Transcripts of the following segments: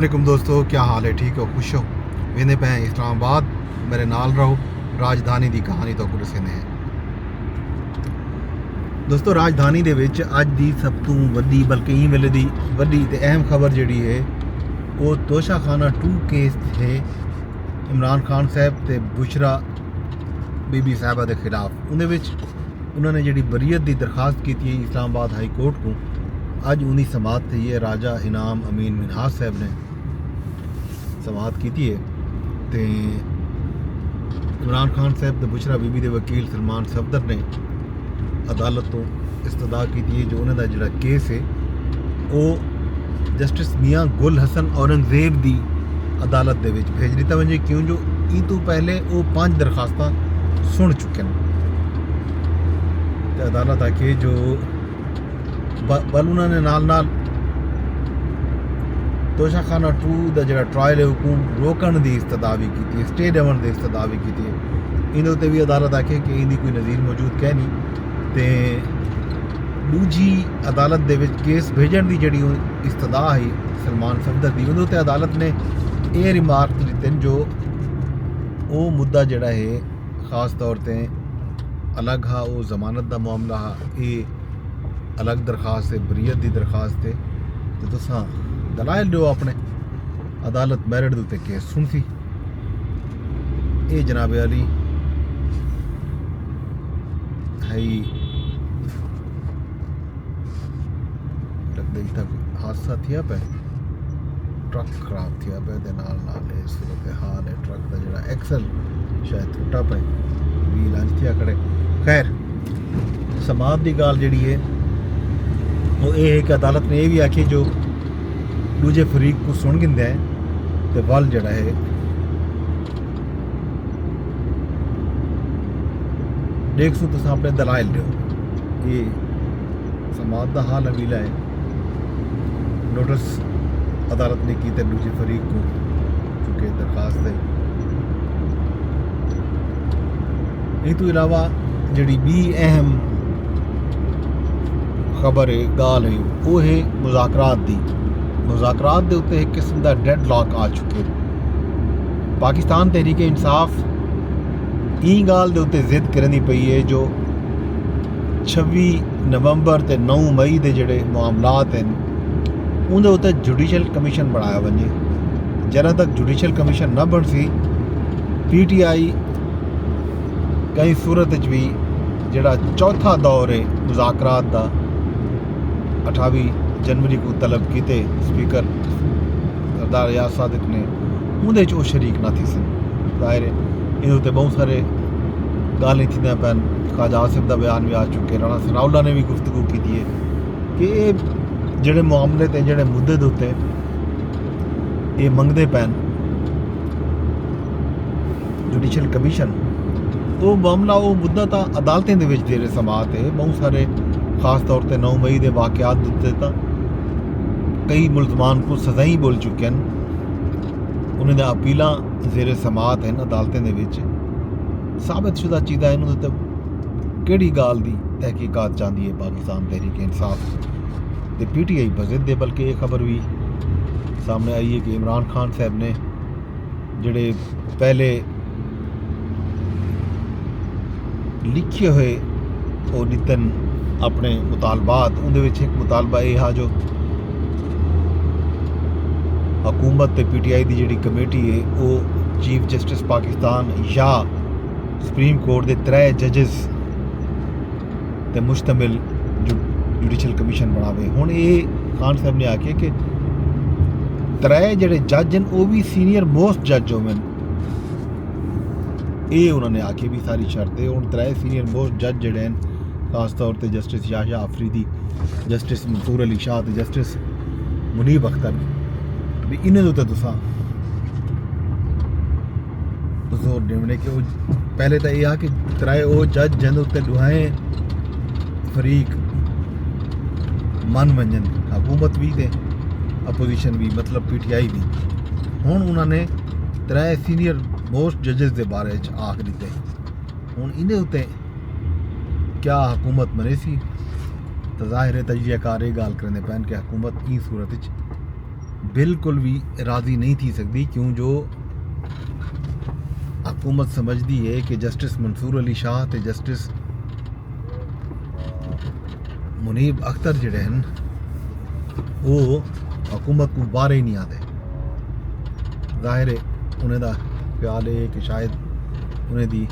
वालेकुम दोस्तों, क्या हाल है? ठीक हो? खुश हो? वेंदे पे इस्लामाबाद, मेरे नाल रहो। राजधानी की कहानी तो कुछ ने दोस्तों, राजधानी दे विच अज दी सब तो वड्डी बल्कि ई वेले दी वड्डी ते अहम खबर जिहड़ी है वो तोशाखाना 2 केस थे इमरान खान साहब ते बुशरा बीबी साहबा के खिलाफ। उन्हें विच उन्होंने जिहड़ी बरीयत की दरखास्त की थी इस्लामाबाद हाई कोर्ट को, अज उन्हीं समात थी है। राजा इनाम अमीन मिनहाज साहब ने समात की है ते इमरान खान साहब ते बुशरा बीबी के वकील सलमान सफदर ने अदालत तो इस्तदा की है जो उन्होंने जोड़ा केस है वो जस्टिस मियाँ गुल हसन औरंगजेब की अदालत के भेज दिता वजे, क्यों जो ई तो पहले वो 5 दरखास्त सुन चुके हैं। तो अदालत आके जो बल उन्होंने नाल तोशाखाना 2 का जो ट्रायल है हुकूम रोकण की इस्तदा भी की, स्टे देवन की इस्तदा भी की है। इन्होंने भी अदालत आखे कि इनकी कोई नज़ीर मौजूद कै नहीं। तो दूजी अदालत दे विच केस भेजण की जी इस्तदा है सलमान सफदर की, उन्होंने अदालत ने यह रिमार्क दिते जो वो मुद्दा जड़ा है खास तौर पर अलग हा, वो जमानत का मामला हा, ये अलग दरखास्त है, बरीयत की दरखास्त है। तो तुसां दलाइल दो अपने, अदालत मैरिट के उत्ते केस सुनती। ये जनाब अली है लगता तक हादसा थिया पे, ट्रक खराब थिया पे दे नाल सूरत हाल है। ट्रक का जो एक्सल शायद टुटा पे, व्हील अंज थिया खड़े। खैर, समात की गाल जी है वो ये है कि अदालत ने यह भी आखी जो दूजे फरीक को सुन गिंदा है तो वल जड़ा है देख सो तुम अपने दलाइल दो। ये समात का हाल अवीला है, नोटिस अदालत ने की दूजे फरीक को चूँकि दरखास्त है। इस तो इलावा जी भी अहम खबर है गाल है वो है मुज़ाकरात की। मुज़ाकरात के उत्ते एक किस्म का डेड लॉक आ चुके। पाकिस्तान तहरीक इंसाफ ई गाल के उत्ते जिद करनी पई है जो 26 नवंबर ते 9 मई के जोड़े मामलात हैं उनके उत्ते जुडिशल कमीशन बनाया वजे। जरा तक जुडिशल कमीशन न बन सी, PTI कई सूरत भी जड़ा चौथा दौर है मुज़ाकरात का 28 जनवरी को तलब किए स्पीकर सरदार रियाज सादिक ने, उनके वो शरीक ना थी सन। जाहिर है इन उत्ते बहुत सारे गालें थी पैन। ख्वाजा आसिफ का बयान भी आ चुके, राणा सनाउल्ला ने भी गुफ्तगू की है कि ये जोड़े मामले ते जोड़े मुद्दे के उत्ते ये मंगते पैन जुडिशल कमीशन। वो मामला वो मुद्दा तो अदालतें दे विच जेरे समात है। बहुत सारे खास तौर पर 9 मई के वाकयात उत्ते तो कई मुलजमान को सज़ाई बोल चुके हैं। उन्होंने अपील जेरे समात हैं अदालतें दे विच। साबित शुदा चीज़ा इन्होंने कि गाल की तहकीकात चाहती है पाकिस्तान तहरीक इंसाफ तो PTI बजिद दे। बल्कि ये खबर भी सामने आई है कि इमरान खान साहब ने जोड़े पहले लिखे हुए वो दितन अपने मुतालबात, उनके विच एक मुतालबा यह हा जो हुकूमत ते PTI की जी कमेटी है वो चीफ जस्टिस पाकिस्तान या सुप्रीम कोर्ट के 3 जजिस ते मुश्तमिल जुडिशल कमीशन बनावे। हुण ये खान साहब ने आखे कि 3 जोड़े जज हैं वो भी सीनियर मोस्ट जज होवन। ये उन्होंने आखे भी सारी शर्तें हुण 3 सीनियर मोस्ट जज जोड़े हैं, खास तौर पर जस्टिस याहिया आफरीदी, जस्टिस मंसूर अली शाह ते जस्टिस मुनीब अख्तर भी इन्हें उत्ते तुसां जोर देने कि वो पहले तो यह कि 3 वो जज जिंद उत्ते दुआएं फरीक मन वजन, हुकूमत भी ते अपोजिशन भी, मतलब PTI भी। हुण उन्होंने 3 सीनियर मोस्ट जजिस के बारे आख दिते। हुण इन्हें उत्ते क्या हुकूमत मने सी तो जाहिर है तजियाकार ये गाल करने पैन कि हुकूमत ई सूरत बिल्कुल भी राज़ी नहीं थी सकती, क्यों जो हुकूमत समझती है कि जस्टिस मंसूर अली शाह ते जस्टिस मुनीब अख्तर जिहड़े हैं वो हुकूमत को बाहर ही नहीं आते। जाहिर है उन्हें दा ख्याल है कि शायद उन्हें दी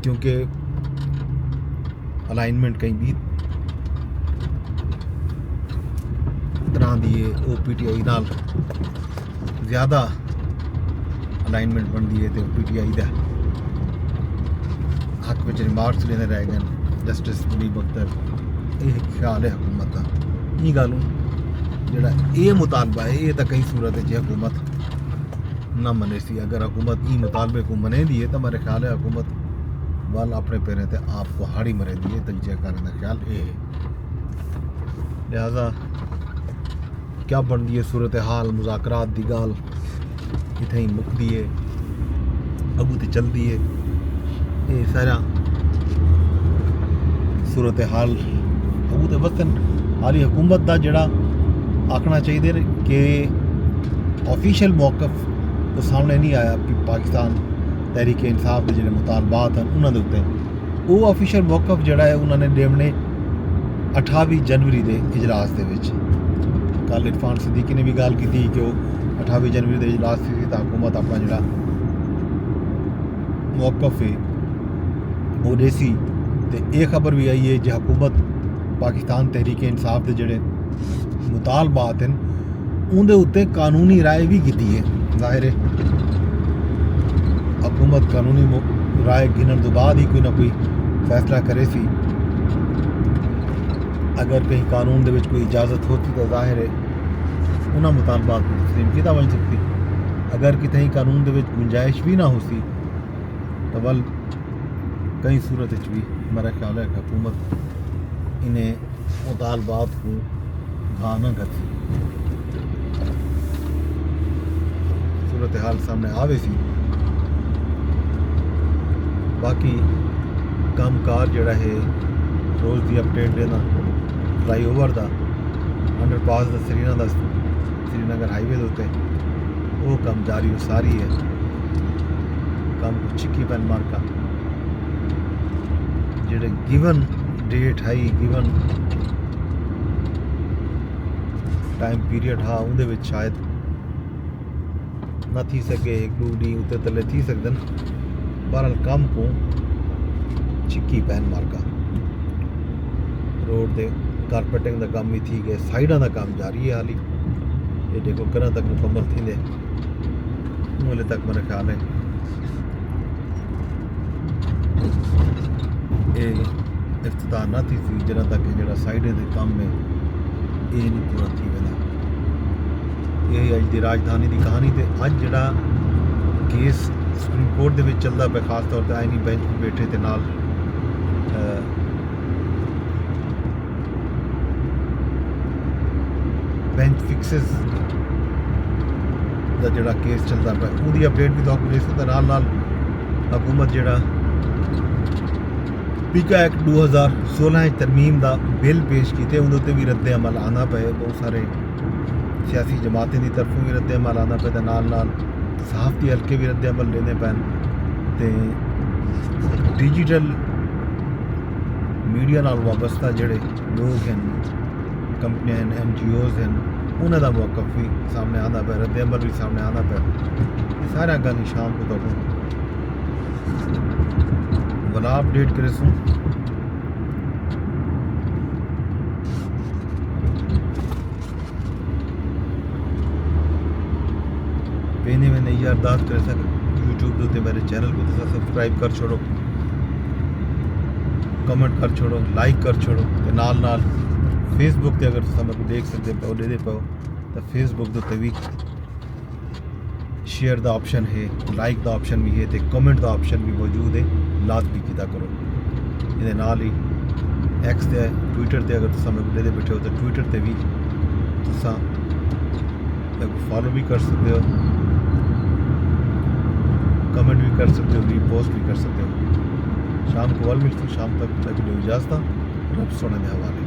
क्योंकि अलाइनमेंट कहीं भी तरह दी है वो PTI नाल ज़्यादा अलाइनमेंट बनती है तो PTI का हक में रिमार्क्स लेने रह गए जस्टिस मुनीब अख्तर। ये ख्याल है हुकूमत का। ये गल जोड़ा ये मुतालबा है ये तो कई सूरत है हुकूमत ना मने सी। अगर हुकूमत ई मुतालबे को मने दी है तो मेरे ख्याल है हुकूमत वाल अपने पैरें ते आपको हाड़ी मरे दी है। तजिया करने का ख्याल ये है। लिहाजा क्या बनती है सूरत हाल मुज़ाकरात दी गाल इतें ही मुकदी है अगू तो चलती है। ये सारा सूरत हाल अगू तो वसन हाली हुकूमत का जड़ा आखना चाहिए कि ऑफिशियल मौकफ तो सामने नहीं आया कि पाकिस्तान तहरीक इंसाफ के जो मुतालबात हैं उन्होंने उत्ते वो ऑफिशियल मौकफ जड़ा है उन्होंने देने 28 जनवरी के इजलास के कल इरफान सिद्दीकी ने भी गल की थी कि वो 28 जनवरी के इजलास से तो हुकूमत अपना जड़ा मौकफ है वो देसी। तो ये खबर भी आई है जो हुकूमत पाकिस्तान तहरीक इंसाफ के जोड़े मुतालबात हैं उनके उत्ते कानूनी राय भी की है। जाहिर है हुकूमत कानूनी राय गिनने तो बाद ही कोई ना कोई फैसला करे सी। अगर कहीं कानून के कोई इजाज़त होती तो जाहिर है उन्होंने मुतालबात को तस्लीम किया बन सकती। अगर कितने कानून के गुंजाइश भी ना होती तो वल कई सूरत भी मेरा ख्याल है कि हुकूमत इन्हें मुतालबात को घा ना करती। सूरत हाल सामने आवे सी। बाकी कामकार जड़ा है रोज़ की अपडेट देना फ्लाईओवर का अंडरपास का श्रीनगर हाईवे के उत्ते वो काम जारी सारी है। काम को चिक्की पैन मार्का जेडे गिवन डेट है गिवन टाइम पीरियड हाँ उनके शायद ना थी सके एक दो डी उत्ते तले थी सकते। बहरहाल काम को चिक्की पैन मार्का रोड के कारपेटिंग का काम भी थी गए साइडा का काम जारी है। हाली ये देखो घर तक मुकम्मल थी मुले तक मेरा ख्याल है ये इफ्तिताह ना थी जरा तक जो साइडे के काम में ये नहीं पूरा थी वेंदा। यही अज की राजधानी की कहानी। तो अज जड़ा केस सुप्रीम कोर्ट के चलता पे खास तौर पर आईनी बेंच पर बैठे तो नाल बेंच फिक्सिस का जड़ा केस चलता पे उसकी अपडेट भी तो दे सकता। नाल हुकूमत जड़ा पीका एक्ट 2016 तरमीम का बिल पेश किए उन्होंने भी रद्द अमल आना पे। बहुत सारे सियासी जमातें की तरफों भी रद्द अमल आना पे। नाल सहाफती हल्के भी रद्द अमल लेने पैन। तो डिजिटल मीडिया नाल वाबस्ता जोड़े लोग हैं कंपनियां हैं NGOs हैं उन्हों का मौकफ भी सामने आना पे रद्द अमल भी सामने आना पे। सारा गल शाम को तो वाला अपडेट करे सूँ। पेने में नहीं अरदास कर सक यूट्यूब के उत्ते मेरे चैनल को तो सब्सक्राइब कर छोड़ो कमेंट कर छोड़ो लाइक कर छोड़ो। तो नाल फेसबुक पे अगर तुम मेरे देख सकते पाओ दे पाओ तो फेसबुक के उत्ते भी शेयर का ऑप्शन है लाइक का ऑप्शन भी है तो कमेंट का ऑप्शन भी मौजूद है लाजमी किया करो। ये नाल ही एक्स ते ट्विटर ते अगर तुम मेरे दे बैठे हो तो ट्विटर ते भी तुम फॉलो भी कर सकते हो कमेंट भी कर सकते हो रीपोस्ट भी कर सकते हो। शाम को वाल मिलती शाम तक वीडियो इजाज़त रब सोने में हवाले।